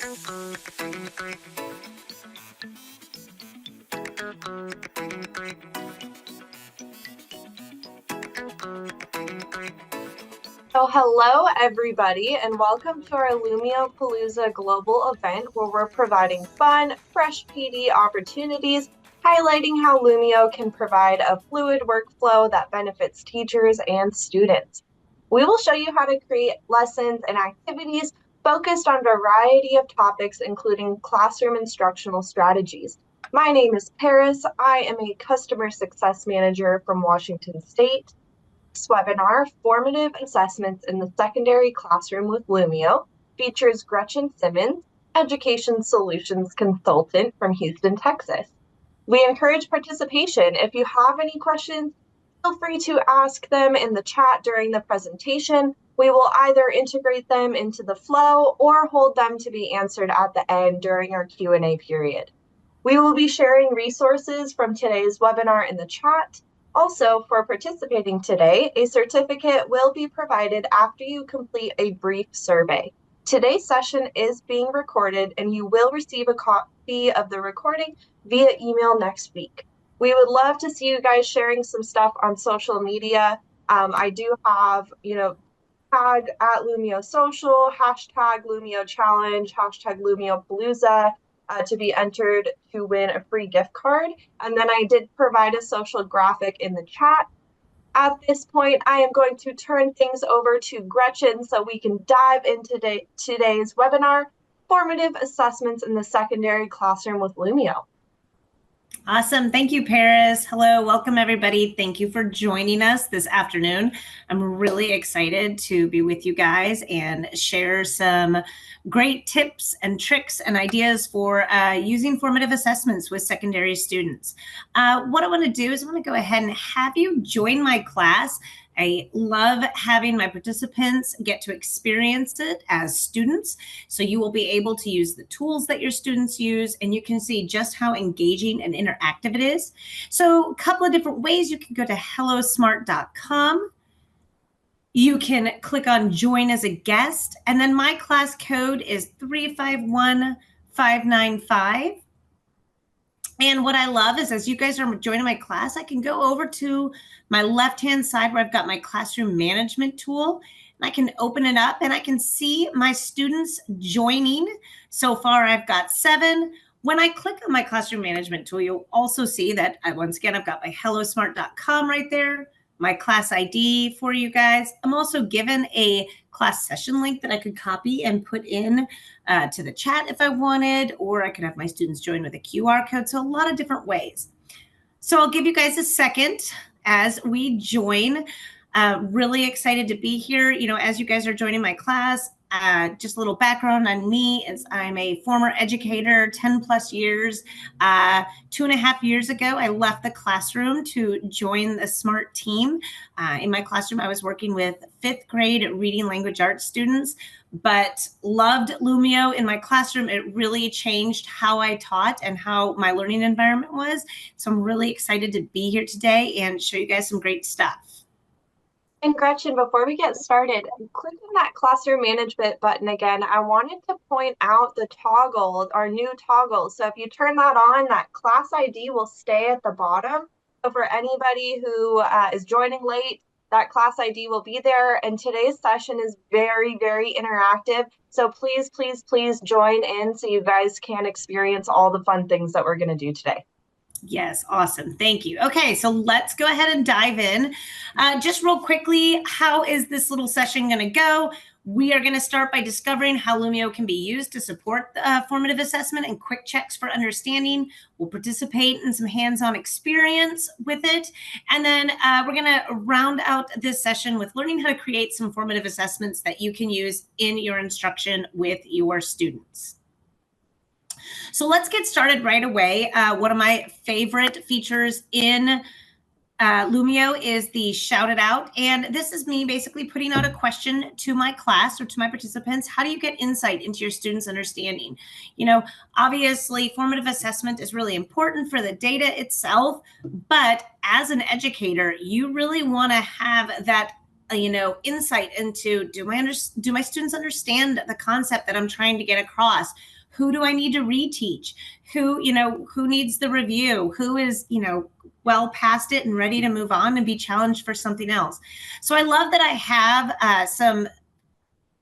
So hello everybody and welcome to our Lumio Palooza global event where we're providing fun, fresh PD opportunities, highlighting how Lumio can provide a fluid workflow that benefits teachers and students. We will show you how to create lessons and activities focused on a variety of topics, including classroom instructional strategies. My name is Paris. I am a customer success manager from Washington State. This webinar, Formative Assessments in the Secondary Classroom with Lumio, features Gretchen Simmons, Education Solutions Consultant from Houston, Texas. We encourage participation. If you have any questions, feel free to ask them in the chat during the presentation. We will either integrate them into the flow or hold them to be answered at the end during our Q&A period. We will be sharing resources from today's webinar in the chat. Also, for participating today, a certificate will be provided after you complete a brief survey. Today's session is being recorded and you will receive a copy of the recording via email next week. We would love to see you guys sharing some stuff on social media. I do have, tag at Lumio Social, hashtag Lumio Challenge, hashtag Lumio Palooza, to be entered to win a free gift card. And then I did provide a social graphic in the chat. At this point, I am going to turn things over to Gretchen so we can dive into today's webinar, Formative Assessments in the Secondary Classroom with Lumio. Awesome. Thank you, Paris. Hello, welcome everybody. Thank you for joining us this afternoon. I'm really excited to be with you guys and share some great tips and tricks and ideas for using formative assessments with secondary students. What I want to do is I want to go ahead and have you join my class. I love having my participants get to experience it as students. So you will be able to use the tools that your students use, and you can see just how engaging and interactive it is. So a couple of different ways. You can go to hellosmart.com. You can click on join as a guest, and then my class code is 351595. And what I love is as you guys are joining my class, I can go over to my left-hand side where I've got my classroom management tool, and I can open it up and I can see my students joining. So far, I've got 7. When I click on my classroom management tool, you'll also see that once again, I've got my hellosmart.com right there, my class ID for you guys. I'm also given a class session link that I could copy and put in to the chat if I wanted, or I could have my students join with a QR code. So a lot of different ways. So I'll give you guys a second as we join. Really excited to be here. As you guys are joining my class, just a little background on me is I'm a former educator, 10 plus years. 2.5 years ago, I left the classroom to join the SMART team. In my classroom, I was working with 5th grade reading language arts students, but loved Lumio in my classroom. It really changed how I taught and how my learning environment was. So I'm really excited to be here today and show you guys some great stuff. And Gretchen, before we get started, click on that classroom management button again. I wanted to point out the toggle, our new toggle. So if you turn that on, that class ID will stay at the bottom. So for anybody who is joining late, that class ID will be there. And today's session is very, very interactive. So please, please, please join in so you guys can experience all the fun things that we're going to do today. Yes, awesome. Thank you. Okay, so let's go ahead and dive in. Just real quickly, how is this little session going to go? We are going to start by discovering how Lumio can be used to support formative assessment and quick checks for understanding. We'll participate in some hands-on experience with it. And then we're going to round out this session with learning how to create some formative assessments that you can use in your instruction with your students. So let's get started right away. One of my favorite features in Lumio is the shout it out. And this is me basically putting out a question to my class or to my participants. How do you get insight into your students' understanding? Obviously formative assessment is really important for the data itself, but as an educator, you really want to have that insight into, do my students understand the concept that I'm trying to get across? Who do I need to reteach? Who needs the review? Who is, well past it and ready to move on and be challenged for something else? So I love that I have some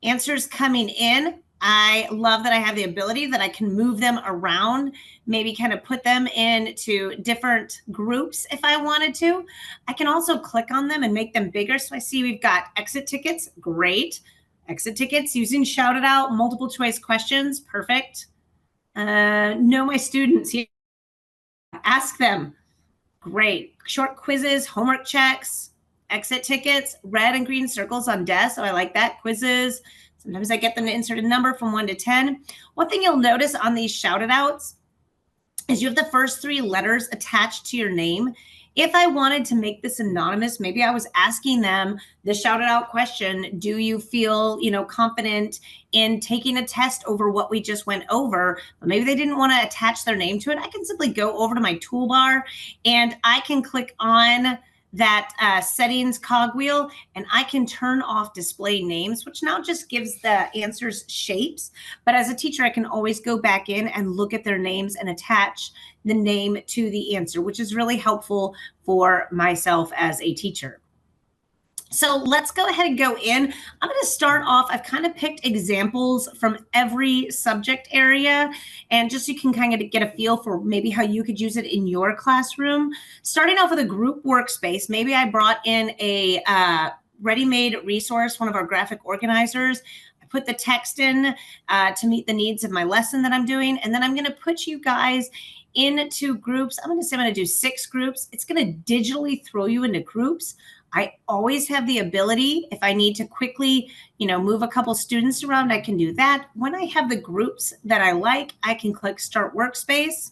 answers coming in. I love that I have the ability that I can move them around, maybe kind of put them into different groups if I wanted to. I can also click on them and make them bigger. So I see we've got exit tickets, great. Exit tickets using shout it out, multiple choice questions, perfect. Know my students, ask them, great. Short quizzes, homework checks, exit tickets, red and green circles on desks. So I like that. Quizzes. Sometimes I get them to insert a number from 1 to 10. One thing you'll notice on these shouted outs is you have the first 3 letters attached to your name. If I wanted to make this anonymous, maybe I was asking them the shouted out question, do you feel, confident in taking a test over what we just went over? But maybe they didn't want to attach their name to it. I can simply go over to my toolbar and I can click on that settings cogwheel, and I can turn off display names, which now just gives the answers shapes. But as a teacher, I can always go back in and look at their names and attach the name to the answer, which is really helpful for myself as a teacher. So let's go ahead and go in. I'm going to start off. I've kind of picked examples from every subject area, and just so you can kind of get a feel for maybe how you could use it in your classroom. Starting off with a group workspace, maybe I brought in a ready-made resource, one of our graphic organizers. I put the text in to meet the needs of my lesson that I'm doing, and then I'm going to put you guys into groups. I'm going to say I'm going to do 6 groups. It's going to digitally throw you into groups. I always have the ability, if I need to quickly, move a couple students around, I can do that. When I have the groups that I like, I can click Start Workspace.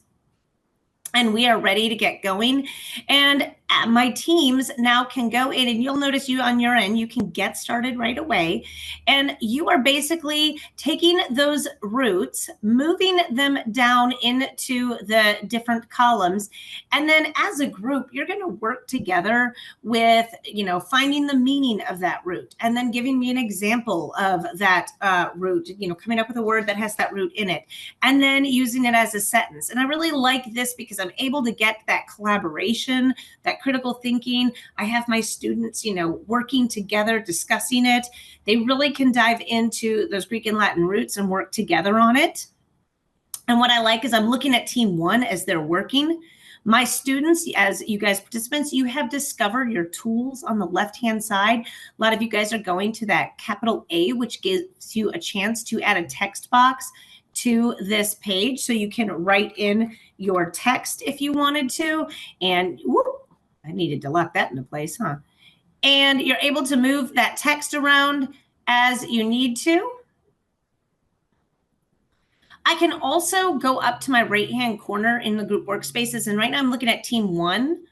And we are ready to get going. And my teams now can go in, and you'll notice you on your end, you can get started right away. And you are basically taking those routes, moving them down into the different columns. And then as a group, you're going to work together with, finding the meaning of that route, and then giving me an example of that route, coming up with a word that has that route in it, and then using it as a sentence. And I really like this because I'm able to get that collaboration, that critical thinking. I have my students, working together, discussing it. They really can dive into those Greek and Latin roots and work together on it. And what I like is I'm looking at team 1 as they're working. My students, as you guys participants, you have discovered your tools on the left-hand side. A lot of you guys are going to that capital A, which gives you a chance to add a text box to this page, so you can write in your text if you wanted to. And whoop, I needed to lock that into place, huh? And you're able to move that text around as you need to. I can also go up to my right-hand corner in the group workspaces, and right now I'm looking at team 1.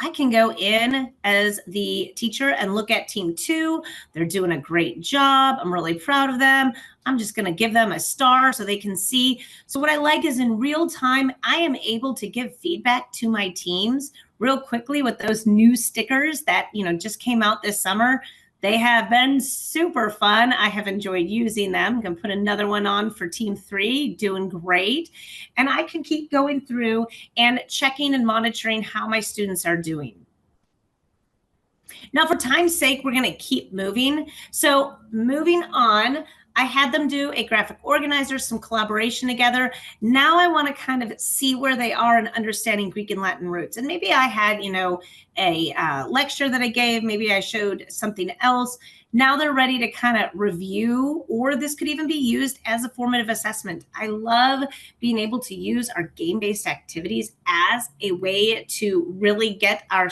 I can go in as the teacher and look at team 2. They're doing a great job. I'm really proud of them. I'm just going to give them a star so they can see. So what I like is in real time, I am able to give feedback to my teams real quickly with those new stickers that, just came out this summer. They have been super fun. I have enjoyed using them. I'm going to put another one on for team 3, doing great. And I can keep going through and checking and monitoring how my students are doing. Now, for time's sake, we're going to keep moving. So moving on, I had them do a graphic organizer, some collaboration together. Now I want to kind of see where they are in understanding Greek and Latin roots. And maybe I had, a lecture that I gave. Maybe I showed something else. Now they're ready to kind of review, or this could even be used as a formative assessment. I love being able to use our game-based activities as a way to really get our,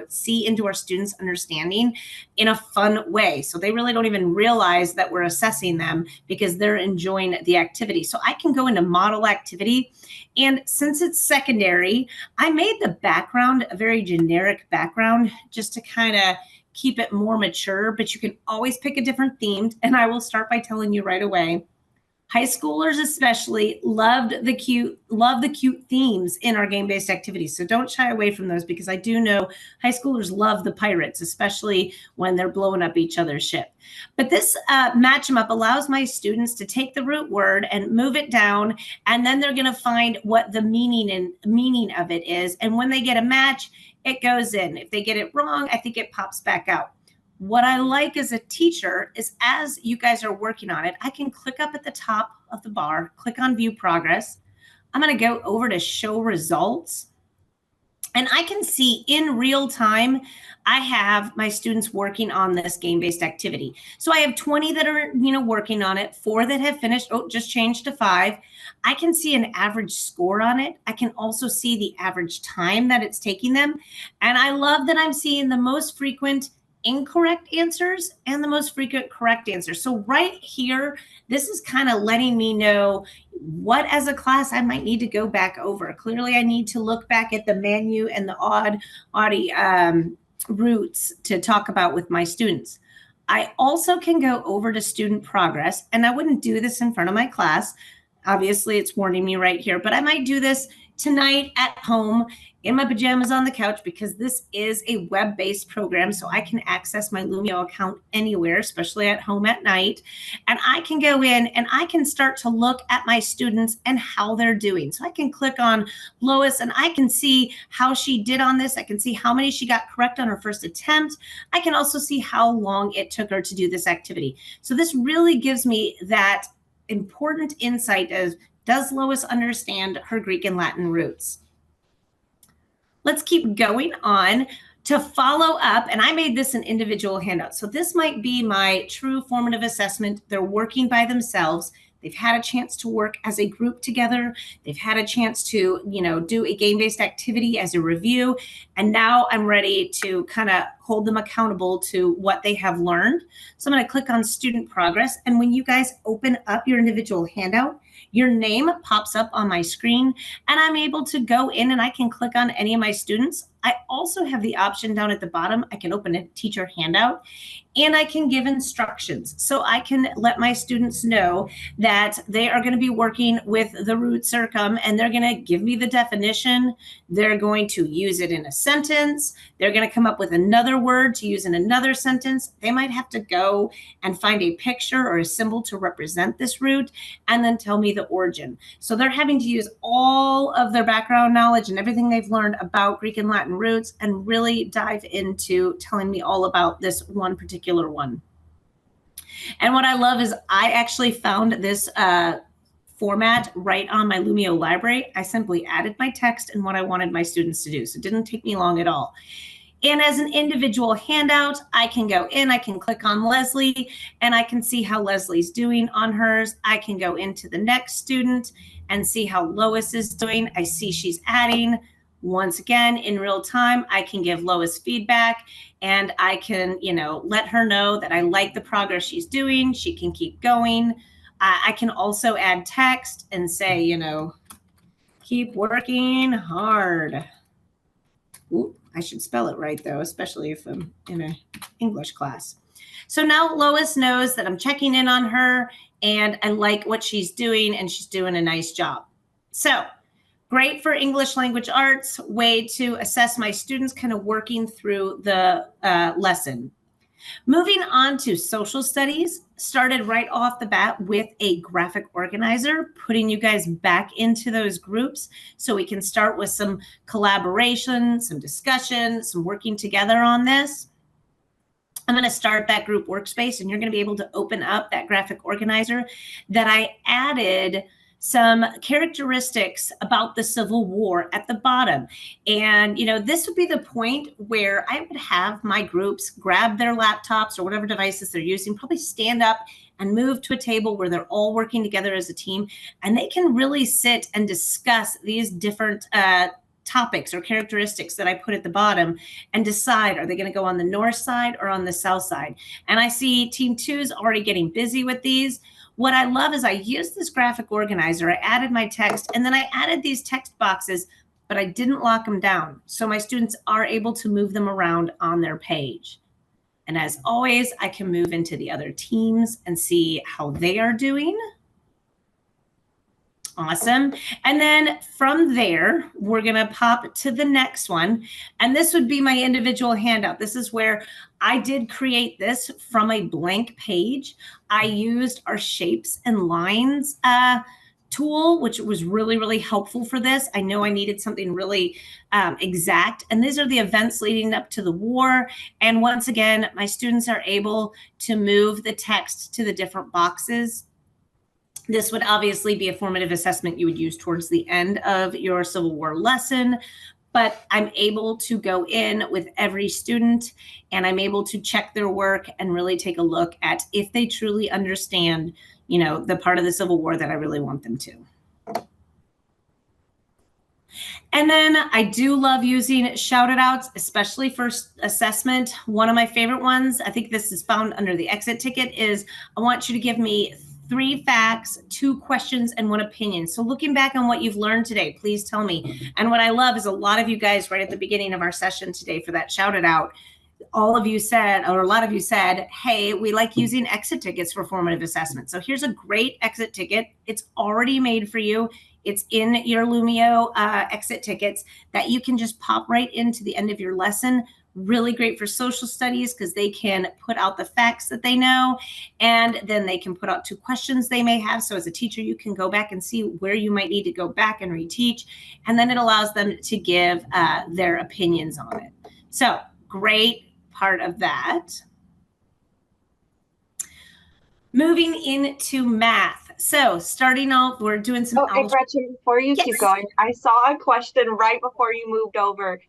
see into our students' understanding in a fun way. So they really don't even realize that we're assessing them because they're enjoying the activity. So I can go into model activity. And since it's secondary, I made the background a very generic background just to kind of keep it more mature, but you can always pick a different theme. And I will start by telling you right away, High schoolers especially love the cute themes in our game-based activities. So don't shy away from those, because I do know high schoolers love the pirates, especially when they're blowing up each other's ship. But this match 'em up allows my students to take the root word and move it down, and then they're going to find what the meaning of it is. And when they get a match, it goes in. If they get it wrong, I think it pops back out. What I like as a teacher is, as you guys are working on it, I can click up at the top of the bar, click on view progress. I'm going to go over to show results. And I can see in real time, I have my students working on this game-based activity. So I have 20 that are, working on it, 4 that have finished. Oh, just changed to 5. I can see an average score on it. I can also see the average time that it's taking them. And I love that I'm seeing the most frequent incorrect answers and the most frequent correct answers. So right here, this is kind of letting me know what as a class I might need to go back over. Clearly, I need to look back at the menu and the odd roots to talk about with my students. I also can go over to student progress, and I wouldn't do this in front of my class. Obviously, it's warning me right here, but I might do this tonight at home in my pajamas on the couch, because this is a web-based program, so I can access my Lumio account anywhere, especially at home at night. And I can go in and I can start to look at my students and how they're doing. So I can click on Lois and I can see how she did on this. I can see how many she got correct on her first attempt. I can also see how long it took her to do this activity. So this really gives me that important insight as, does Lois understand her Greek and Latin roots? Let's keep going on to follow up. And I made this an individual handout. So this might be my true formative assessment. They're working by themselves. They've had a chance to work as a group together. They've had a chance to, do a game-based activity as a review. And now I'm ready to kind of hold them accountable to what they have learned. So I'm going to click on student progress. And when you guys open up your individual handout, your name pops up on my screen, and I'm able to go in and I can click on any of my students. I also have the option down at the bottom. I can open a teacher handout and I can give instructions. So I can let my students know that they are going to be working with the root circum, and they're going to give me the definition. They're going to use it in a sentence. They're going to come up with another word to use in another sentence. They might have to go and find a picture or a symbol to represent this root and then tell me the origin. So they're having to use all of their background knowledge and everything they've learned about Greek and Latin roots and really dive into telling me all about this one particular one. And what I love is I actually found this format right on my Lumio library. I simply added my text and what I wanted my students to do. So it didn't take me long at all. And as an individual handout, I can go in, I can click on Leslie, and I can see how Leslie's doing on hers. I can go into the next student and see how Lois is doing. I see she's adding. Once again, in real time, I can give Lois feedback, and I can, let her know that I like the progress she's doing. She can keep going. I can also add text and say, keep working hard. Ooh, I should spell it right, though, especially if I'm in an English class. So now Lois knows that I'm checking in on her, and I like what she's doing, and she's doing a nice job. So great for English language arts, way to assess my students kind of working through the lesson. Moving on to social studies, started right off the bat with a graphic organizer, putting you guys back into those groups so we can start with some collaboration, some discussion, some working together on this. I'm going to start that group workspace, and you're going to be able to open up that graphic organizer that I added some characteristics about the Civil War at the bottom. And, this would be the point where I would have my groups grab their laptops or whatever devices they're using, probably stand up and move to a table where they're all working together as a team, and they can really sit and discuss these different topics or characteristics that I put at the bottom and decide, are they going to go on the north side or on the south side? And I see Team 2's already getting busy with these. What I love is I used this graphic organizer. I added my text, and then I added these text boxes, but I didn't lock them down. So my students are able to move them around on their page. And as always, I can move into the other teams and see how they are doing. Awesome. And then from there, we're going to pop to the next one. And this would be my individual handout. This is where I did create this from a blank page. I used our shapes and lines tool, which was really, really helpful for this. I know I needed something really exact. And these are the events leading up to the war. And once again, my students are able to move the text to the different boxes. This would obviously be a formative assessment you would use towards the end of your Civil War lesson, but I'm able to go in with every student and I'm able to check their work and really take a look at if they truly understand, you know, the part of the Civil War that I really want them to. And then I do love using shout-it outs, especially for assessment. One of my favorite ones, I think this is found under the exit ticket, is I want you to give me 3 facts, 2 questions, and 1 opinion. So looking back on what you've learned today, please tell me. And what I love is a lot of you guys right at the beginning of our session today for that shout it out, all of you said, or a lot of you said, hey, we like using exit tickets for formative assessment. So here's a great exit ticket. It's already made for you. It's in your Lumio exit tickets that you can just pop right into the end of your lesson. Really great for social studies because they can put out the facts that they know, and then they can put out 2 questions they may have. So as a teacher, you can go back and see where you might need to go back and reteach, and then it allows them to give their opinions on it. So great part of that. Moving into math. So starting off, we're doing some algebra. Gretchen, before you keep going, I saw a question right before you moved over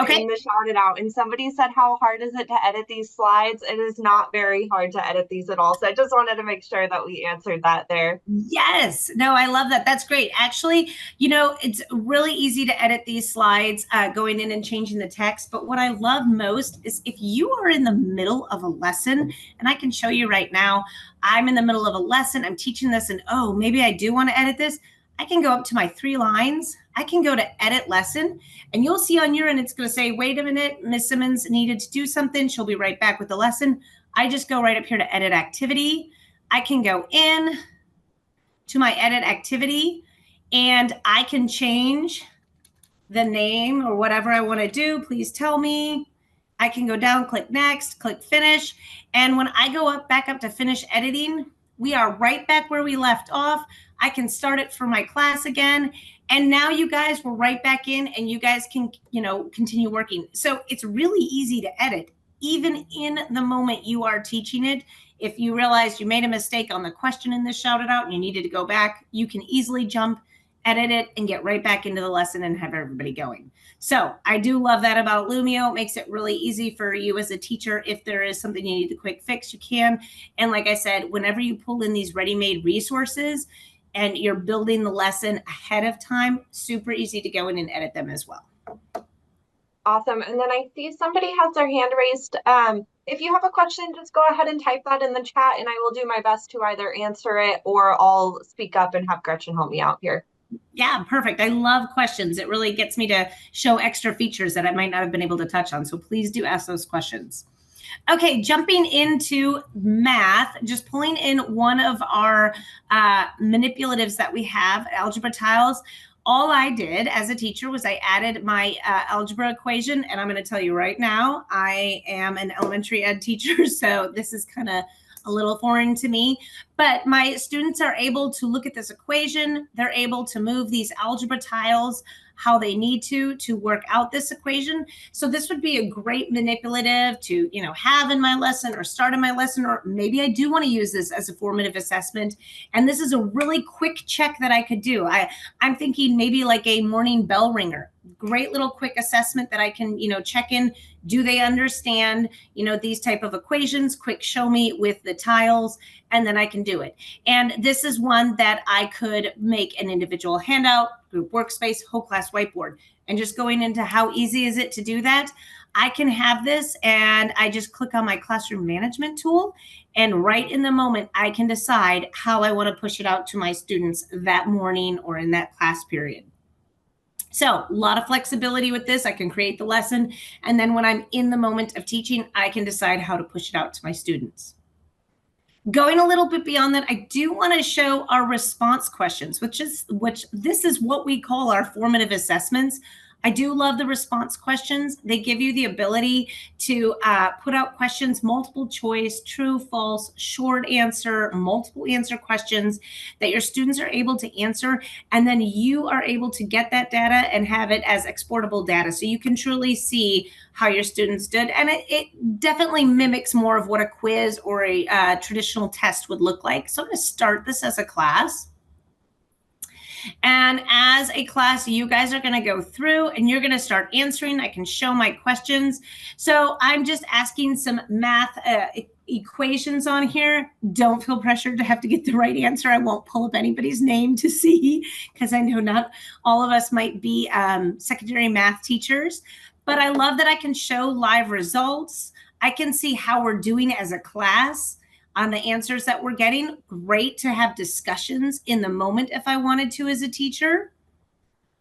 in the shout it out, and somebody said, how hard is it to edit these slides? It is not very hard to edit these at all. So I just wanted to make sure that we answered that there. Yes. No, I love that. That's great. Actually, you know, it's really easy to edit these slides going in and changing the text. But what I love most is if you are in the middle of a lesson, and I can show you right now, I'm in the middle of a lesson, I'm teaching this, and oh, maybe I do want to edit this. I can go up to my 3 lines. I can go to edit lesson, and you'll see on your end, it's going to say, wait a minute, Miss Simmons needed to do something. She'll be right back with the lesson. I just go right up here to edit activity. I can go in to my edit activity, and I can change the name or whatever I want to do. Please tell me. I can go down, click next, click finish. And when I go back up to finish editing, we are right back where we left off. I can start it for my class again. And now you guys were right back in and you guys can, you know, continue working. So it's really easy to edit, even in the moment you are teaching it. If you realize you made a mistake on the question in this shout it out and you needed to go back, you can easily jump, edit it, and get right back into the lesson and have everybody going. So I do love that about Lumio. It makes it really easy for you as a teacher. If there is something you need to quick fix, you can. And like I said, whenever you pull in these ready-made resources and you're building the lesson ahead of time, super easy to go in and edit them as well. Awesome. And then I see somebody has their hand raised. If you have a question, just go ahead and type that in the chat and I will do my best to either answer it or I'll speak up and have Gretchen help me out here. Yeah, perfect. I love questions. It really gets me to show extra features that I might not have been able to touch on. So please do ask those questions. Okay, jumping into math, just pulling in one of our manipulatives that we have, algebra tiles. All I did as a teacher was I added my algebra equation, and I'm going to tell you right now, I am an elementary ed teacher, so this is kind of a little foreign to me, but my students are able to look at this equation. They're able to move these algebra tiles how they need to work out this equation. So this would be a great manipulative to, you know, have in my lesson or start in my lesson, or maybe I do want to use this as a formative assessment. And this is a really quick check that I could do. I'm thinking maybe like a morning bell ringer. Great little quick assessment that I can, you know, check in. Do they understand, you know, these type of equations? Quick show me with the tiles, and then I can do it. And this is one that I could make an individual handout, group workspace, whole class whiteboard. And just going into how easy is it to do that, I can have this and I just click on my classroom management tool, and right in the moment, I can decide how I want to push it out to my students that morning or in that class period. So a lot of flexibility with this. I can create the lesson, and then when I'm in the moment of teaching, I can decide how to push it out to my students. Going a little bit beyond that, I do want to show our response questions, which this is what we call our formative assessments. I do love the response questions. They give you the ability to put out questions, multiple choice, true, false, short answer, multiple answer questions that your students are able to answer. And then you are able to get that data and have it as exportable data. So you can truly see how your students did. And it definitely mimics more of what a quiz or a traditional test would look like. So I'm going to start this as a class. And as a class, you guys are going to go through and you're going to start answering. I can show my questions. So I'm just asking some math equations on here. Don't feel pressured to have to get the right answer. I won't pull up anybody's name to see, because I know not all of us might be secondary math teachers. But I love that I can show live results. I can see how we're doing as a class on the answers that we're getting. Great to have discussions in the moment if I wanted to as a teacher.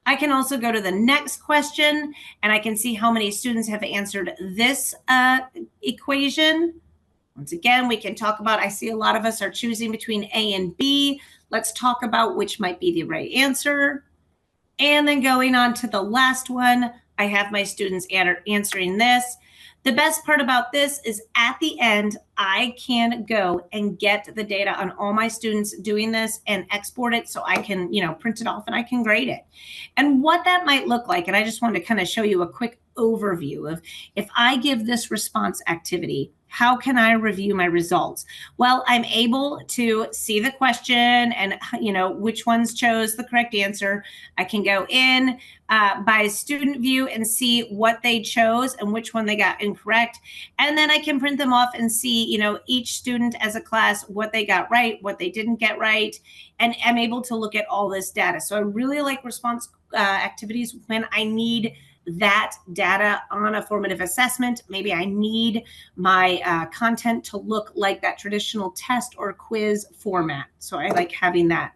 I can also go to the next question and I can see how many students have answered this equation. Once again, we can talk about, I see a lot of us are choosing between A and B. Let's talk about which might be the right answer. And then going on to the last one, I have my students answering this. The best part about this is at the end, I can go and get the data on all my students doing this and export it so I can, print it off and I can grade it. And what that might look like, and I just wanted to kind of show you a quick overview of, if I give this response activity, how can I review my results? Well, I'm able to see the question and, which ones chose the correct answer. I can go in by student view and see what they chose and which one they got incorrect. And then I can print them off and see, each student as a class, what they got right, what they didn't get right. And I'm able to look at all this data. So I really like response activities when I need that data on a formative assessment. Maybe I need my content to look like that traditional test or quiz format. So I like having that.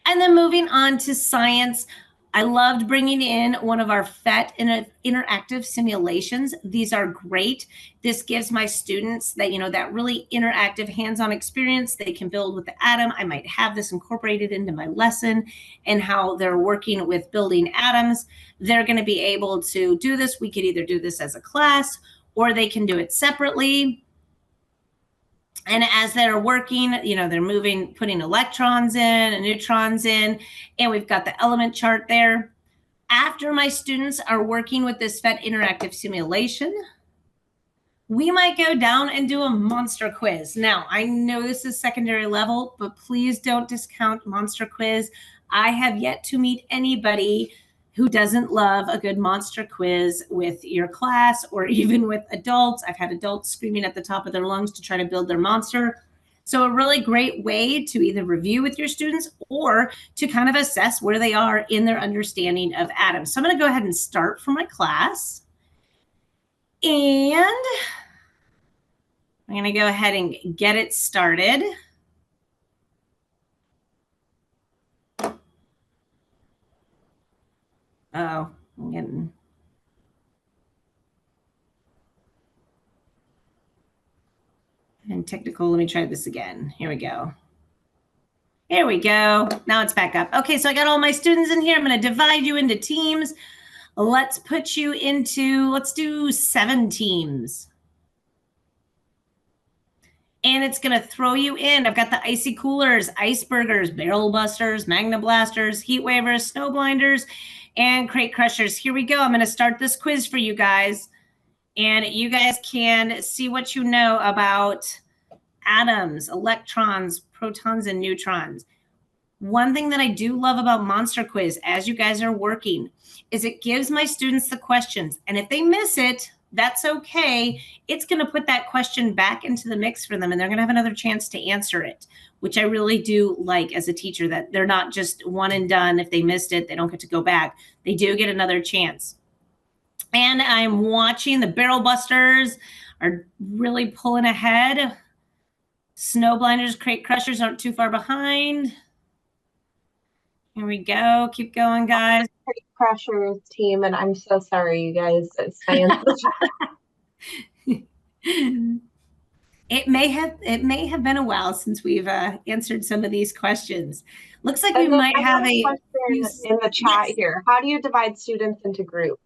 And then moving on to science, I loved bringing in one of our PhET interactive simulations. These are great. This gives my students that, that really interactive hands-on experience. They can build with the atom. I might have this incorporated into my lesson and how they're working with building atoms. They're going to be able to do this. We could either do this as a class or they can do it separately. And as they're working, they're moving, putting electrons in and neutrons in, and we've got the element chart there. After my students are working with this PhET interactive simulation, we might go down and do a monster quiz. Now, I know this is secondary level, but please don't discount monster quiz. I have yet to meet anybody who doesn't love a good monster quiz with your class or even with adults. I've had adults screaming at the top of their lungs to try to build their monster. So a really great way to either review with your students or to kind of assess where they are in their understanding of atoms. So I'm going to go ahead and start for my class. And I'm going to go ahead and get it started. Oh, I'm getting... and technical, let me try this again. Here we go. Here we go. Now it's back up. Okay, so I got all my students in here. I'm going to divide you into teams. Let's put you into, let's do 7 teams. And it's going to throw you in. I've got the icy coolers, icebergers, barrel busters, magna blasters, heat wavers, snow blinders, and crate crushers. Here we go. I'm going to start this quiz for you guys. And you guys can see what you know about atoms, electrons, protons, and neutrons. One thing that I do love about Monster Quiz, as you guys are working, is it gives my students the questions. And if they miss it, that's okay. It's going to put that question back into the mix for them, and they're going to have another chance to answer it, which I really do like as a teacher, that they're not just one and done. If they missed it, they don't get to go back. They do get another chance. And I'm watching the barrel busters are really pulling ahead. Snow blinders, crate crushers aren't too far behind. Here we go. Keep going, guys. Crate crushers team, and I'm so sorry, you guys. Science. It may have been a while since we've answered some of these questions. Looks like we And then might I have got a a few. question in the chat Yes. here. How do you divide students into groups?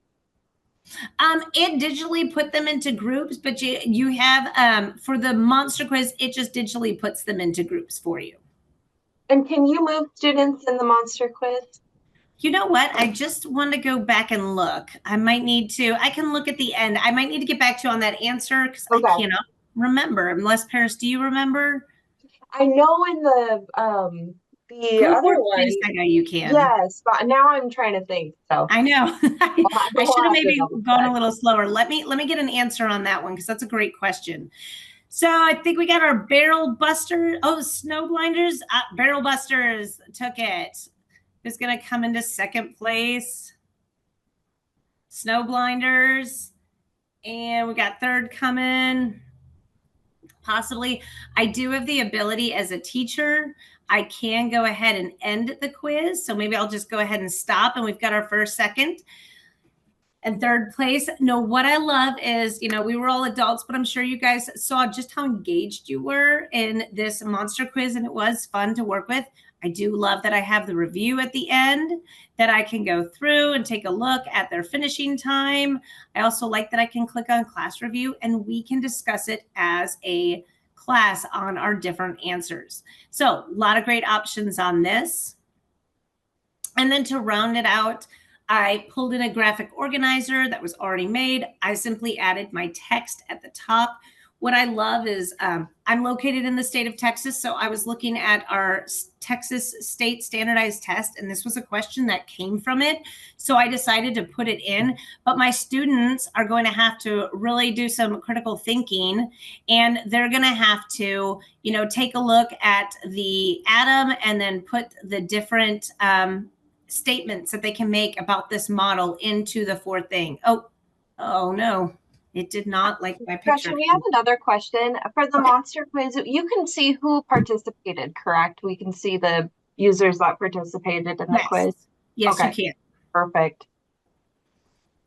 It digitally put them into groups, but you have for the monster quiz, it just digitally puts them into groups for you. And can you move students in the monster quiz? You know what? I just want to go back and look. I might need to. I can look at the end. I might need to get back to you on that answer because I Okay. cannot remember. Unless Paris, do you remember? I know in the Group other or quiz, one, I know you can. yes, but now I'm trying to think. So I know. I we'll should have have to maybe double gone a check. little slower. Let me get an answer on that one because that's a great question. So I think we got our barrel buster. Oh, snow blinders. Barrel busters took it. Who's going to come into second place? Snow blinders. And we got third coming. Possibly. I do have the ability as a teacher. I can go ahead and end the quiz. So maybe I'll just go ahead and stop. And we've got our first, second, and third place. No, what I love is, we were all adults, but I'm sure you guys saw just how engaged you were in this monster quiz, and it was fun to work with. I do love that I have the review at the end that I can go through and take a look at their finishing time. I also like that I can click on class review and we can discuss it as a class on our different answers. So a lot of great options on this. And then to round it out, I pulled in a graphic organizer that was already made. I simply added my text at the top. What I love is I'm located in the state of Texas, so I was looking at our Texas state standardized test, and this was a question that came from it. So I decided to put it in, but my students are going to have to really do some critical thinking, and they're going to have to, take a look at the atom and then put the different statements that they can make about this model into the fourth thing. Oh no, it did not like my picture. Gretchen, we have another question. For the Okay. monster quiz, you can see who participated, correct? We can see the users that participated in the Yes. quiz. Yes, you Okay, can. perfect.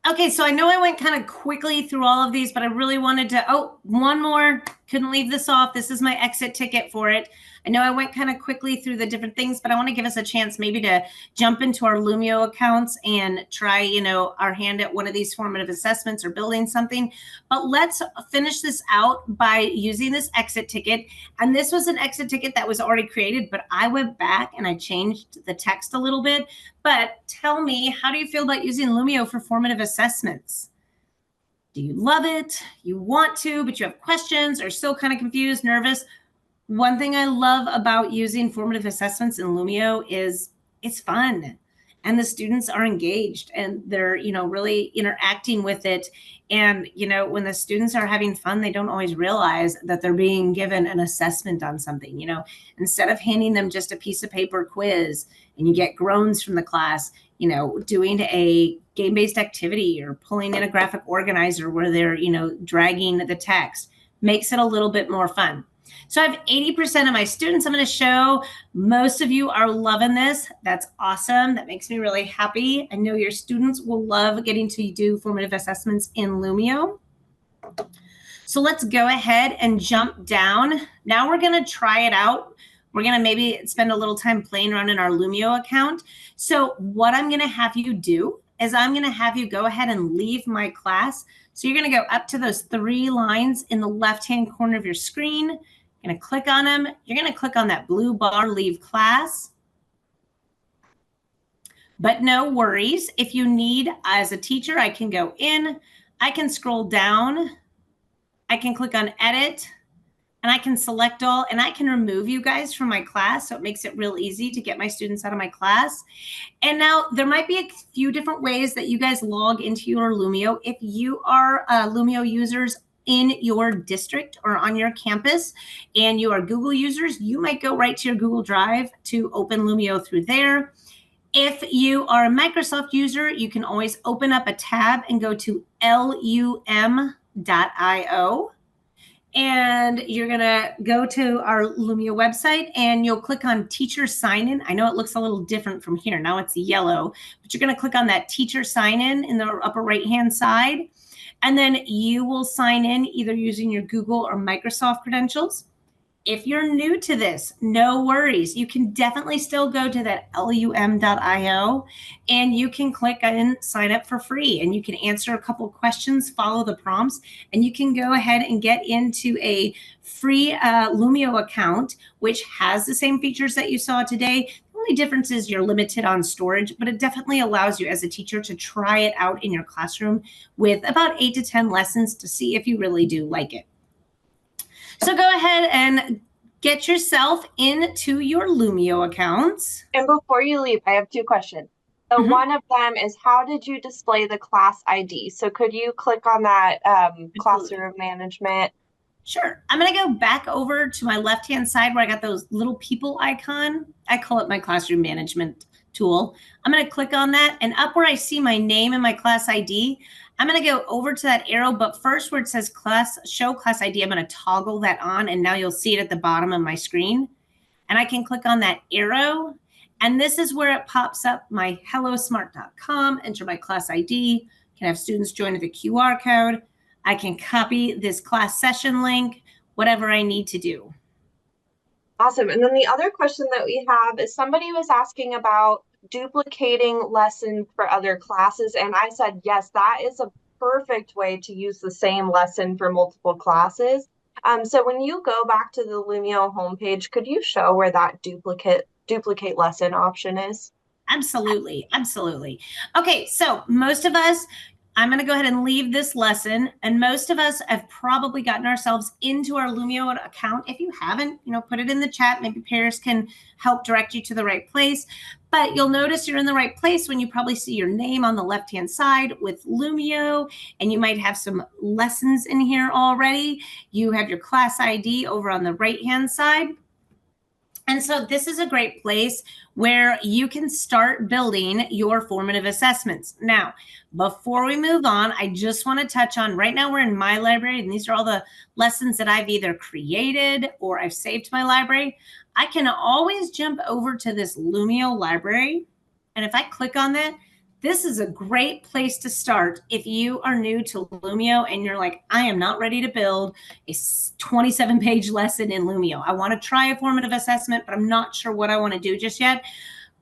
Okay, so I know I went kind of quickly through all of these, but I really wanted to, one more, couldn't leave this off. This is my exit ticket for it. I know I went kind of quickly through the different things, but I want to give us a chance maybe to jump into our Lumio accounts and try, our hand at one of these formative assessments or building something. But let's finish this out by using this exit ticket. And this was an exit ticket that was already created, but I went back and I changed the text a little bit. But tell me, how do you feel about using Lumio for formative assessments? Do you love it? You want to, but you have questions or still kind of confused, nervous? One thing I love about using formative assessments in Lumio is it's fun and the students are engaged and they're, really interacting with it. And, when the students are having fun, they don't always realize that they're being given an assessment on something, instead of handing them just a piece of paper quiz and you get groans from the class, doing a game-based activity or pulling in a graphic organizer where they're, dragging the text makes it a little bit more fun. So I have 80% of my students I'm going to show. Most of you are loving this. That's awesome. That makes me really happy. I know your students will love getting to do formative assessments in Lumio. So let's go ahead and jump down. Now we're going to try it out. We're going to maybe spend a little time playing around in our Lumio account. So what I'm going to have you do is I'm going to have you go ahead and leave my class. So you're going to go up to those 3 lines in the left-hand corner of your screen. You're going to click on them. You're going to click on that blue bar, leave class. But no worries. If you need, as a teacher, I can go in. I can scroll down. I can click on edit. And I can select all, and I can remove you guys from my class. So it makes it real easy to get my students out of my class. And now there might be a few different ways that you guys log into your Lumio. If you are Lumio users in your district or on your campus and you are Google users, you might go right to your Google Drive to open Lumio through there. If you are a Microsoft user, you can always open up a tab and go to lum.io. And you're going to go to our Lumio website and you'll click on teacher sign in. I know it looks a little different from here. Now it's yellow, but you're going to click on that teacher sign in the upper right hand side. And then you will sign in either using your Google or Microsoft credentials. If you're new to this, no worries. You can definitely still go to that lum.io and you can click and sign up for free, and you can answer a couple of questions, follow the prompts, and you can go ahead and get into a free Lumio account, which has the same features that you saw today. The only difference is you're limited on storage, but it definitely allows you as a teacher to try it out in your classroom with about 8 to 10 lessons to see if you really do like it. So go ahead and get yourself into your Lumio accounts. And before you leave, I have two questions. So one of them is, how did you display the class ID? So could you click on that classroom management? Sure. I'm going to go back over to my left-hand side where I got those little people icon. I call it my classroom management tool. I'm going to click on that, and up where I see my name and my class ID, I'm going to go over to that arrow, but first where it says show class ID, I'm going to toggle that on, and now you'll see it at the bottom of my screen. And I can click on that arrow, and this is where it pops up my hellosmart.com, enter my class ID, can have students join with a QR code. I can copy this class session link, whatever I need to do. Awesome. And then the other question that we have is, somebody was asking about duplicating lessons for other classes. And I said, yes, that is a perfect way to use the same lesson for multiple classes. So when you go back to the Lumio homepage, could you show where that duplicate lesson option is? Absolutely. Absolutely. Okay. So most of us, I'm going to go ahead and leave this lesson. And most of us have probably gotten ourselves into our Lumio account. If you haven't, put it in the chat. Maybe Paris can help direct you to the right place. But you'll notice you're in the right place when you probably see your name on the left-hand side with Lumio, and you might have some lessons in here already. You have your class ID over on the right-hand side. And so this is a great place where you can start building your formative assessments. Now, before we move on, I just want to touch on, right now we're in my library, and these are all the lessons that I've either created or I've saved to my library. I can always jump over to this Lumio library. And if I click on that, this is a great place to start if you are new to Lumio and you're like, I am not ready to build a 27-page lesson in Lumio. I want to try a formative assessment, but I'm not sure what I want to do just yet.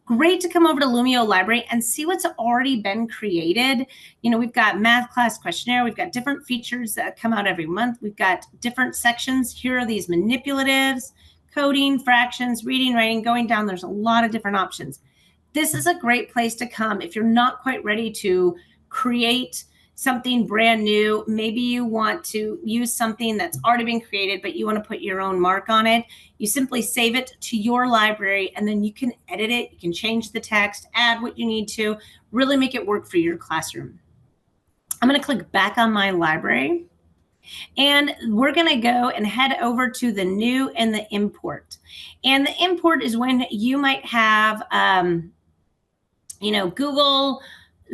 Great to come over to Lumio Library and see what's already been created. We've got math class questionnaire. We've got different features that come out every month. We've got different sections. Here are these manipulatives, coding, fractions, reading, writing, going down. There's a lot of different options. This is a great place to come if you're not quite ready to create something brand new. Maybe you want to use something that's already been created, but you want to put your own mark on it. You simply save it to your library, and then you can edit it. You can change the text, add what you need to, really make it work for your classroom. I'm going to click back on my library, and we're going to go and head over to the new and the import. And the import is when you might have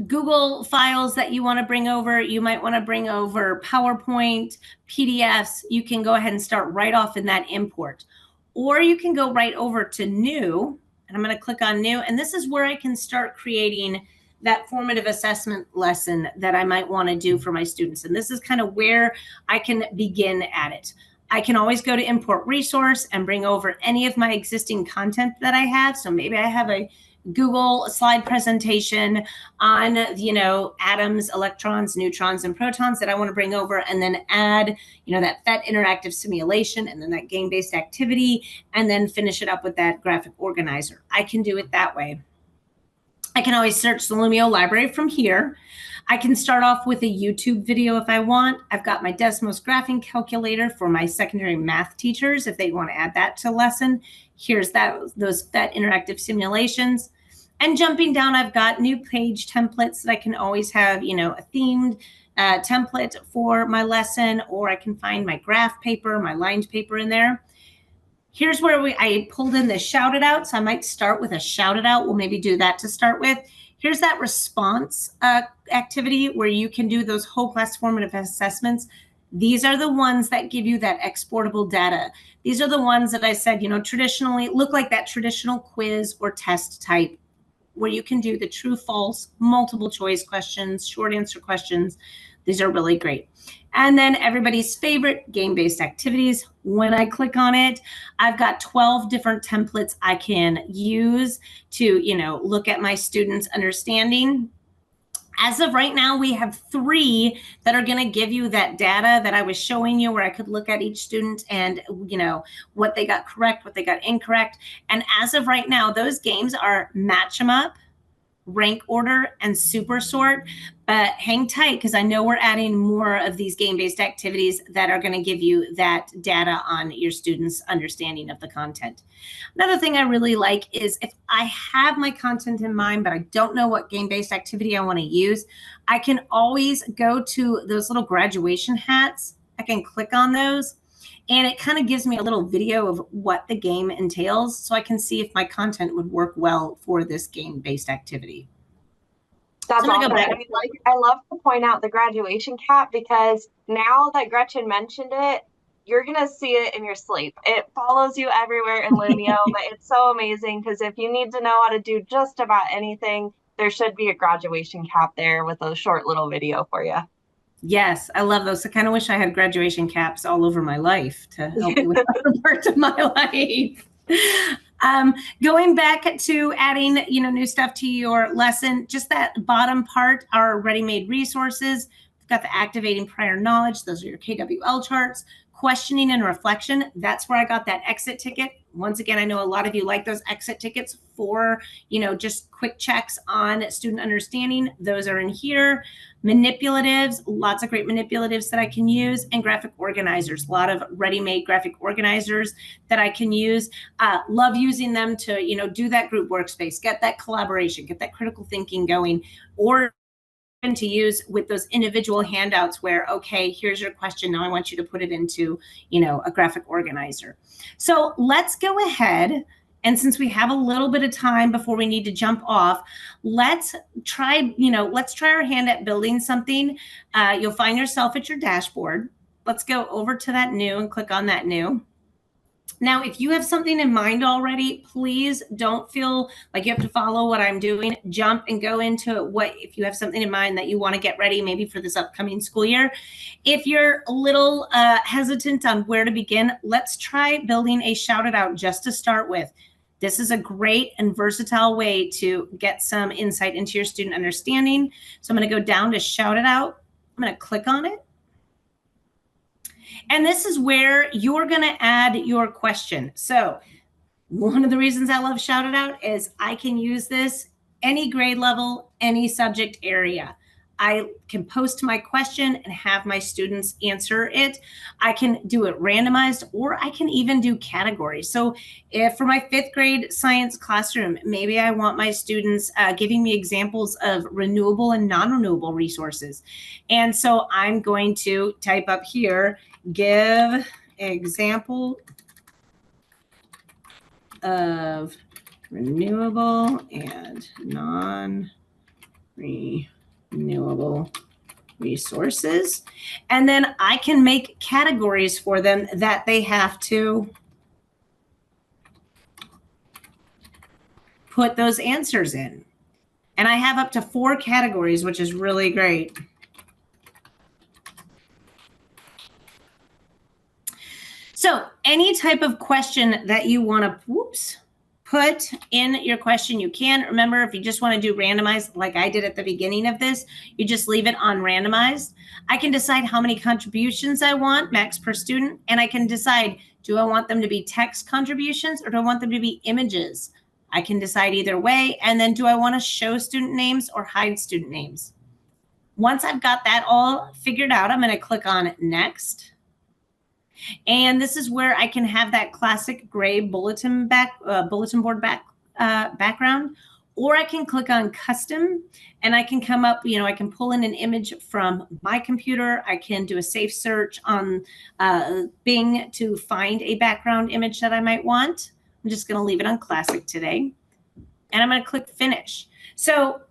Google files that you want to bring over. You might want to bring over PowerPoint, PDFs. You can go ahead and start right off in that import. Or you can go right over to new, and I'm going to click on new. And this is where I can start creating that formative assessment lesson that I might want to do for my students. And this is kind of where I can begin at it. I can always go to import resource and bring over any of my existing content that I have. So maybe I have a Google slide presentation on, atoms, electrons, neutrons, and protons that I want to bring over, and then add, that PhET interactive simulation, and then that game-based activity, and then finish it up with that graphic organizer. I can do it that way. I can always search the Lumio library from here. I can start off with a YouTube video if I want. I've got my Desmos graphing calculator for my secondary math teachers if they want to add that to a lesson. Here's those PhET interactive simulations. And jumping down, I've got new page templates that I can always have, a themed template for my lesson, or I can find my graph paper, my lined paper in there. Here's where I pulled in the shout it out. So I might start with a shout it out. We'll maybe do that to start with. Here's that response activity where you can do those whole class formative assessments. These are the ones that give you that exportable data. These are the ones that I said, traditionally look like that traditional quiz or test type, where you can do the true, false, multiple choice questions, short answer questions. These are really great. And then everybody's favorite game-based activities. When I click on it, I've got 12 different templates I can use to, look at my students' understanding. As of right now, we have 3 that are going to give you that data that I was showing you, where I could look at each student and, what they got correct, what they got incorrect. And as of right now, those games are Match 'em Up, Rank Order, and Super Sort. But hang tight, because I know we're adding more of these game-based activities that are going to give you that data on your students' understanding of the content. Another thing I really like is if I have my content in mind, but I don't know what game-based activity I want to use, I can always go to those little graduation hats. I can click on those, and it kind of gives me a little video of what the game entails, so I can see if my content would work well for this game-based activity. That's awesome. I love to point out the graduation cap, because now that Gretchen mentioned it, you're going to see it in your sleep. It follows you everywhere in Lumio, but it's so amazing, because if you need to know how to do just about anything, there should be a graduation cap there with a short little video for you. Yes, I love those. I kind of wish I had graduation caps all over my life to help me with other parts of my life. Going back to adding, new stuff to your lesson, just that bottom part are ready-made resources. We've got the activating prior knowledge. Those are your KWL charts. Questioning and reflection. That's where I got that exit ticket. Once again, I know a lot of you like those exit tickets for, just quick checks on student understanding. Those are in here. Manipulatives, lots of great manipulatives that I can use, and graphic organizers, a lot of ready-made graphic organizers that I can use. Love using them to, do that group workspace, get that collaboration, get that critical thinking going, or to use with those individual handouts where, okay, here's your question. Now I want you to put it into, a graphic organizer. So let's go ahead. And since we have a little bit of time before we need to jump off, let's try our hand at building something. You'll find yourself at your dashboard. Let's go over to that new and click on that new. Now, if you have something in mind already, please don't feel like you have to follow what I'm doing. Jump and go into if you have something in mind that you want to get ready maybe for this upcoming school year. If you're a little hesitant on where to begin, let's try building a shout it out just to start with. This is a great and versatile way to get some insight into your student understanding. So I'm going to go down to shout it out. I'm going to click on it. And this is where you're going to add your question. So one of the reasons I love Shout It Out is I can use this any grade level, any subject area. I can post my question and have my students answer it. I can do it randomized, or I can even do categories. So if for my 5th grade science classroom, maybe I want my students giving me examples of renewable and non-renewable resources. And so I'm going to type up here, give example of renewable and non-renewable resources. And then I can make categories for them that they have to put those answers in. And I have up to 4 categories, which is really great. So any type of question that you want to, put in your question, you can. Remember, if you just want to do randomized, like I did at the beginning of this, you just leave it on randomized. I can decide how many contributions I want, max per student, and I can decide, do I want them to be text contributions or do I want them to be images? I can decide either way. And then do I want to show student names or hide student names? Once I've got that all figured out, I'm going to click on next. And this is where I can have that classic gray bulletin board background, or I can click on custom and I can come up, I can pull in an image from my computer. I can do a safe search on Bing to find a background image that I might want. I'm just going to leave it on classic today. And I'm going to click finish. So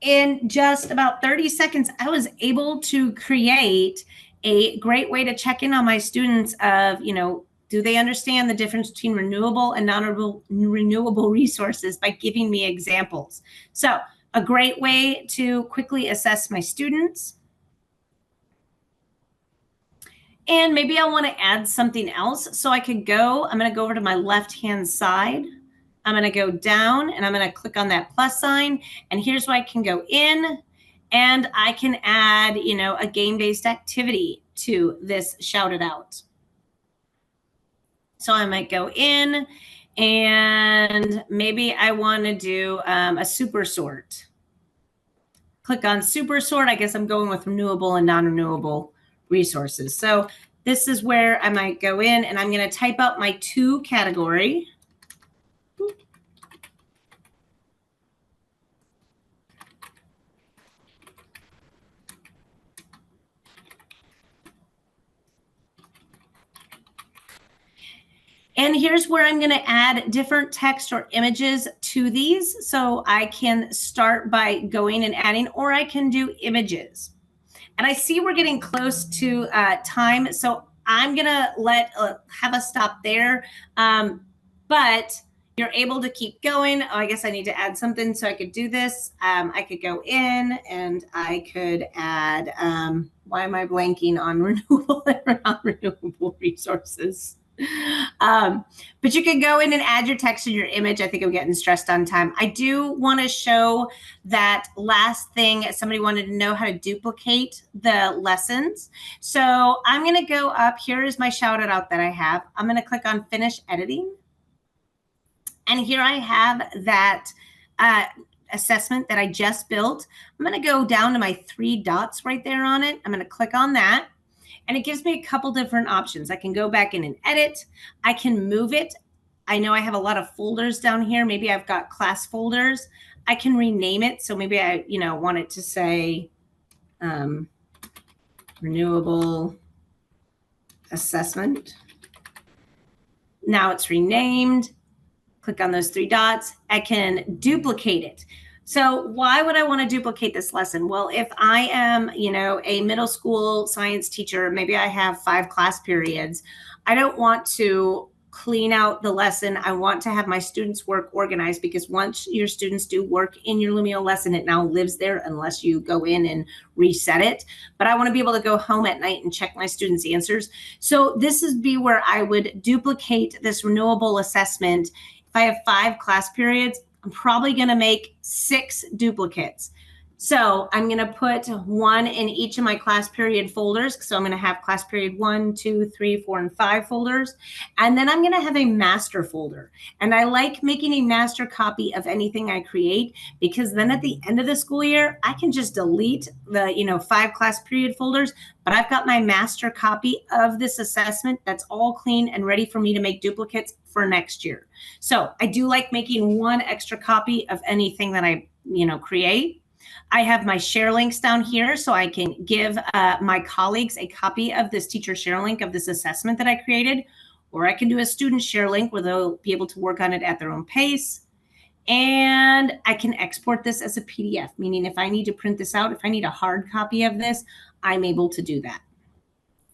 in just about 30 seconds, I was able to create a great way to check in on my students of, do they understand the difference between renewable and non-renewable resources by giving me examples. So a great way to quickly assess my students. And maybe I want to add something else. So I could go, I'm going to go over to my left-hand side. I'm going to go down and I'm going to click on that plus sign. And here's where I can go in and I can add, you know, a game-based activity to this shout it out. So I might go in and maybe I want to do a super sort. Click on super sort. I guess I'm going with renewable and non-renewable resources. So this is where I might go in and I'm going to type out my to category. And here's where I'm going to add different text or images to these. So I can start by going and adding, or I can do images. And I see we're getting close to time. So I'm going to have us stop there. But you're able to keep going. Oh, I guess I need to add something so I could do this. I could go in and I could add, why am I blanking on renewable and non-renewable resources? But you can go in and add your text and your image. I think I'm getting stressed on time. I do want to show that last thing. Somebody wanted to know how to duplicate the lessons. So I'm going to go up. Here is my shout out that I have. I'm going to click on finish editing. And here I have that assessment that I just built. I'm going to go down to my 3 dots right there on it. I'm going to click on that. And it gives me a couple different options. I can go back in and edit. I can move it. I know I have a lot of folders down here. Maybe I've got class folders. I can rename it. So maybe I, want it to say renewable assessment. Now it's renamed. Click on those 3 dots. I can duplicate it. So why would I want to duplicate this lesson? Well, if I am, a middle school science teacher, maybe I have 5 class periods. I don't want to clean out the lesson. I want to have my students' work organized, because once your students do work in your Lumio lesson, it now lives there unless you go in and reset it. But I want to be able to go home at night and check my students' answers. So this is where I would duplicate this renewable assessment. If I have 5 class periods, I'm probably going to make 6 duplicates. So I'm going to put 1 in each of my class period folders. So I'm going to have class period 1, 2, 3, 4, and 5 folders. And then I'm going to have a master folder. And I like making a master copy of anything I create, because then at the end of the school year, I can just delete the 5 class period folders, but I've got my master copy of this assessment that's all clean and ready for me to make duplicates for next year. So I do like making 1 extra copy of anything that I create. I have my share links down here, so I can give my colleagues a copy of this teacher share link of this assessment that I created, or I can do a student share link where they'll be able to work on it at their own pace. And I can export this as a PDF, meaning if I need to print this out, if I need a hard copy of this, I'm able to do that.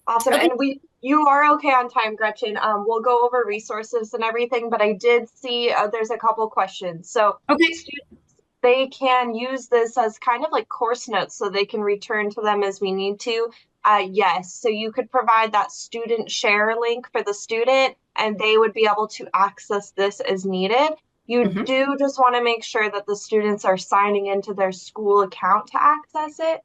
Awesome. Okay. And you are okay on time, Gretchen. We'll go over resources and everything, but I did see there's a couple questions. So okay. Students, they can use this as kind of like course notes, so they can return to them as we need to. Yes, so you could provide that student share link for the student, and they would be able to access this as needed. You do just want to make sure that the students are signing into their school account to access it.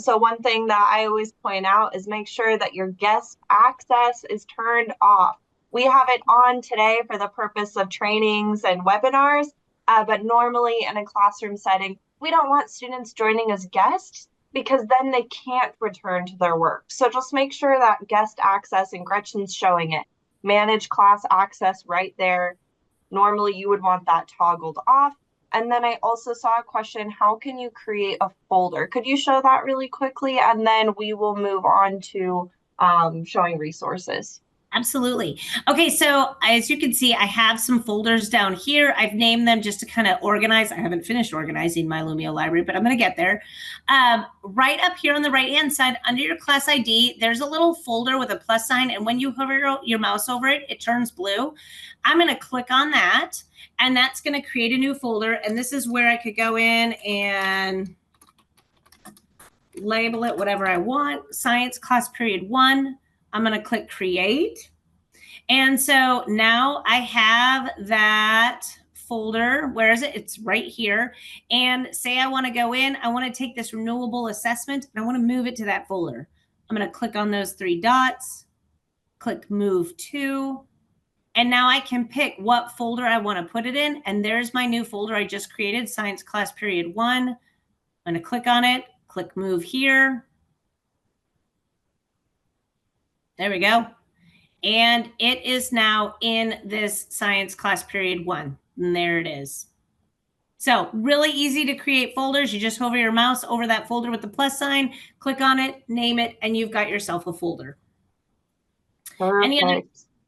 So one thing that I always point out is make sure that your guest access is turned off. We have it on today for the purpose of trainings and webinars, but normally in a classroom setting, we don't want students joining as guests, because then they can't return to their work. So just make sure that guest access, and Gretchen's showing it, manage class access right there. Normally you would want that toggled off. And then I also saw a question, how can you create a folder? Could you show that really quickly? And then we will move on to showing resources. Absolutely. Okay, so as you can see, I have some folders down here. I've named them just to kind of organize. I haven't finished organizing my Lumio library, but I'm going to get there. Right up here on the right-hand side, under your class ID, there's a little folder with a plus sign, and when you hover your mouse over it, it turns blue. I'm going to click on that, and that's going to create a new folder, and this is where I could go in and label it whatever I want. Science class period 1. I'm going to click create. And so now I have that folder. Where is it? It's right here. And say I want to go in, I want to take this renewable assessment and I want to move it to that folder. I'm going to click on those three dots, click move to, and now I can pick what folder I want to put it in. And there's my new folder I just created, science class period 1. I'm going to click on it, click move here. There we go. And it is now in this science class period 1. And there it is. So really easy to create folders. You just hover your mouse over that folder with the plus sign, click on it, name it, and you've got yourself a folder. Perfect.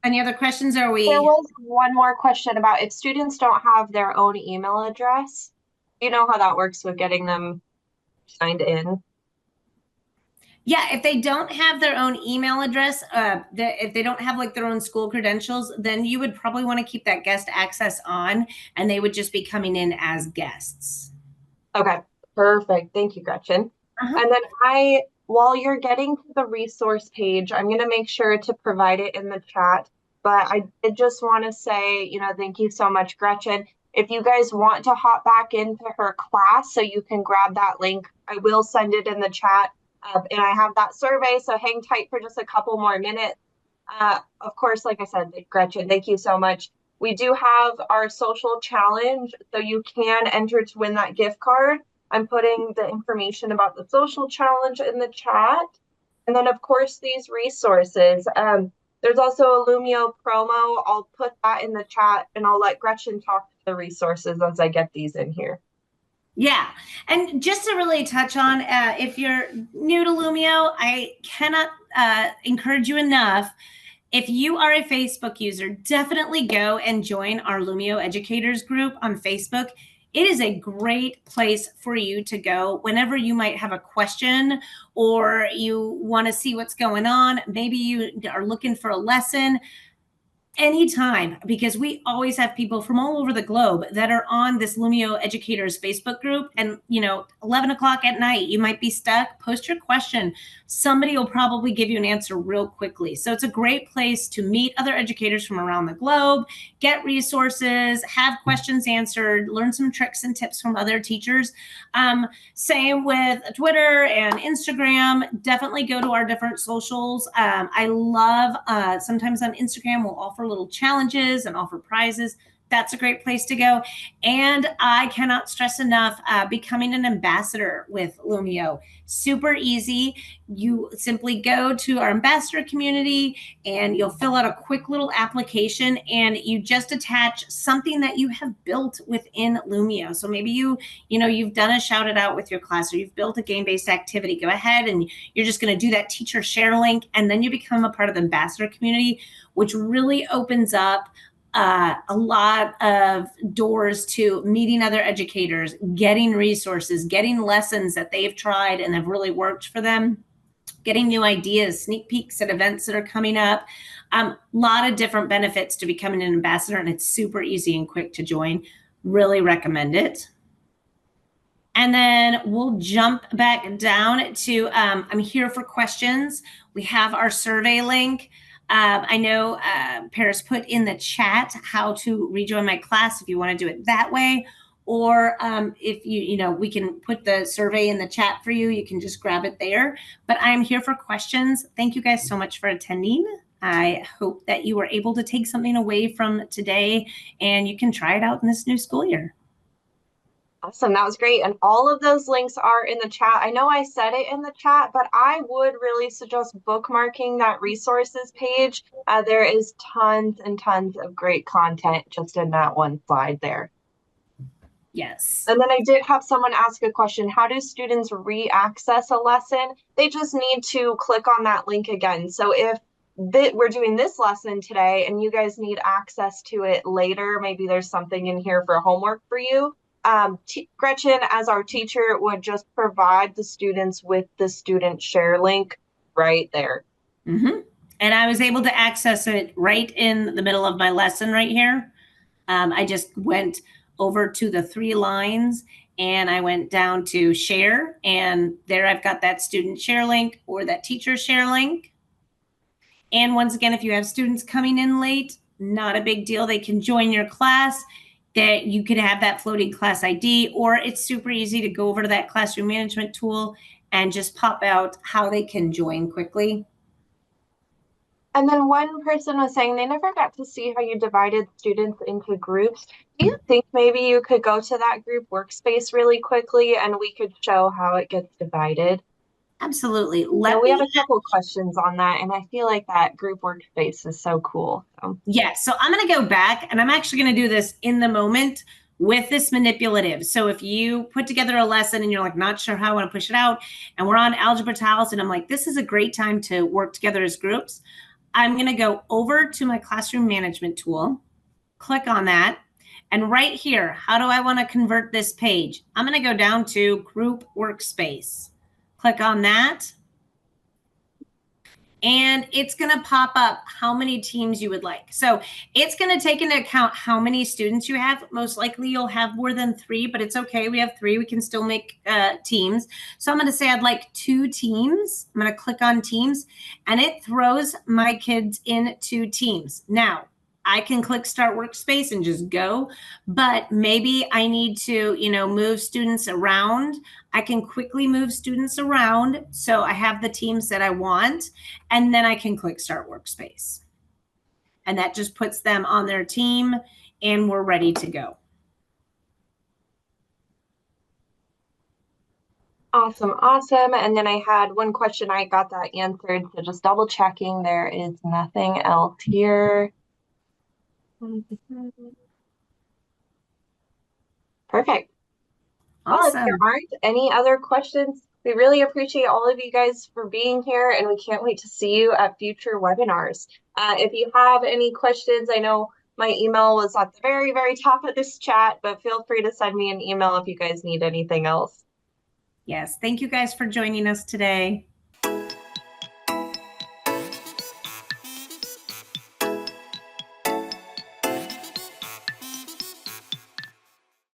Any other questions? There was one more question about if students don't have their own email address, you know how that works with getting them signed in? Yeah, if they don't have their own email address, if they don't have like their own school credentials, then you would probably want to keep that guest access on, and they would just be coming in as guests. Okay, perfect. Thank you, Gretchen. And then while you're getting to the resource page, I'm going to make sure to provide it in the chat. But I did just want to say, thank you so much, Gretchen. If you guys want to hop back into her class so you can grab that link, I will send it in the chat. And I have that survey, so hang tight for just a couple more minutes. Of course, like I said, Gretchen, thank you so much. We do have our social challenge, so you can enter to win that gift card. I'm putting the information about the social challenge in the chat. And then, of course, these resources. There's also a Lumio promo. I'll put that in the chat, and I'll let Gretchen talk to the resources as I get these in here. Yeah. And just to really touch on, if you're new to Lumio, I cannot encourage you enough. If you are a Facebook user, definitely go and join our Lumio educators group on Facebook. It is a great place for you to go whenever you might have a question or you want to see what's going on. Maybe you are looking for a lesson. Anytime, because we always have people from all over the globe that are on this Lumio Educators Facebook group. And 11 o'clock at night, you might be stuck. Post your question. Somebody will probably give you an answer real quickly. So it's a great place to meet other educators from around the globe, get resources, have questions answered, learn some tricks and tips from other teachers. Same with Twitter and Instagram. Definitely go to our different socials. I love sometimes on Instagram we'll offer little challenges and offer prizes. That's a great place to go. And I cannot stress enough becoming an ambassador with Lumio. Super easy. You simply go to our ambassador community and you'll fill out a quick little application and you just attach something that you have built within Lumio. So maybe you've done a shout it out with your class or you've built a game-based activity. Go ahead and you're just going to do that teacher share link and then you become a part of the ambassador community, which really opens up a lot of doors to meeting other educators, getting resources, getting lessons that they've tried and have really worked for them, getting new ideas, sneak peeks at events that are coming up. A lot of different benefits to becoming an ambassador, and it's super easy and quick to join. Really recommend it. And then we'll jump back down to I'm here for questions. We have our survey link. I know Paris put in the chat how to rejoin my class if you want to do it that way. Or if we can put the survey in the chat for you. You can just grab it there. But I am here for questions. Thank you guys so much for attending. I hope that you were able to take something away from today and you can try it out in this new school year. Awesome. That was great. And all of those links are in the chat. I know I said it in the chat, but I would really suggest bookmarking that resources page. There is tons and tons of great content just in that one slide there. Yes. And then I did have someone ask a question. How do students re-access a lesson? They just need to click on that link again. So if we're doing this lesson today and you guys need access to it later, maybe there's something in here for homework for you. Gretchen, as our teacher, would just provide the students with the student share link right there. Mm-hmm. And I was able to access it right in the middle of my lesson right here. I just went over to the 3 lines and I went down to share, and there I've got that student share link or that teacher share link. And once again, if you have students coming in late, not a big deal. They can join your class. That you could have that floating class ID, or it's super easy to go over to that classroom management tool and just pop out how they can join quickly. And then one person was saying they never got to see how you divided students into groups. Do you think maybe you could go to that group workspace really quickly and we could show how it gets divided? Absolutely. You know, Let we me had a couple questions on that, and I feel like that group workspace is so cool. So. Yes. So I'm going to go back and I'm actually going to do this in the moment with this manipulative. So if you put together a lesson and you're like, not sure how I want to push it out, and we're on algebra tiles, and I'm like, this is a great time to work together as groups, I'm going to go over to my classroom management tool, click on that. And right here, how do I want to convert this page? I'm going to go down to group workspace. Click on that. And it's going to pop up how many teams you would like. So it's going to take into account how many students you have. Most likely you'll have more than 3, but it's okay. We have 3. We can still make teams. So I'm going to say I'd like 2 teams. I'm going to click on teams, and it throws my kids into teams. Now, I can click start workspace and just go, but maybe I need to, move students around. I can quickly move students around so I have the teams that I want, and then I can click start workspace. And that just puts them on their team and we're ready to go. Awesome, awesome. And then I had one question, I got that answered. So just double checking, there is nothing else here. Perfect. Well, if there Awesome. aren't any other questions, we really appreciate all of you guys for being here, and we can't wait to see you at future webinars. If you have any questions, I know my email was at the very, very top of this chat, but feel free to send me an email if you guys need anything else. Yes. Thank you guys for joining us today.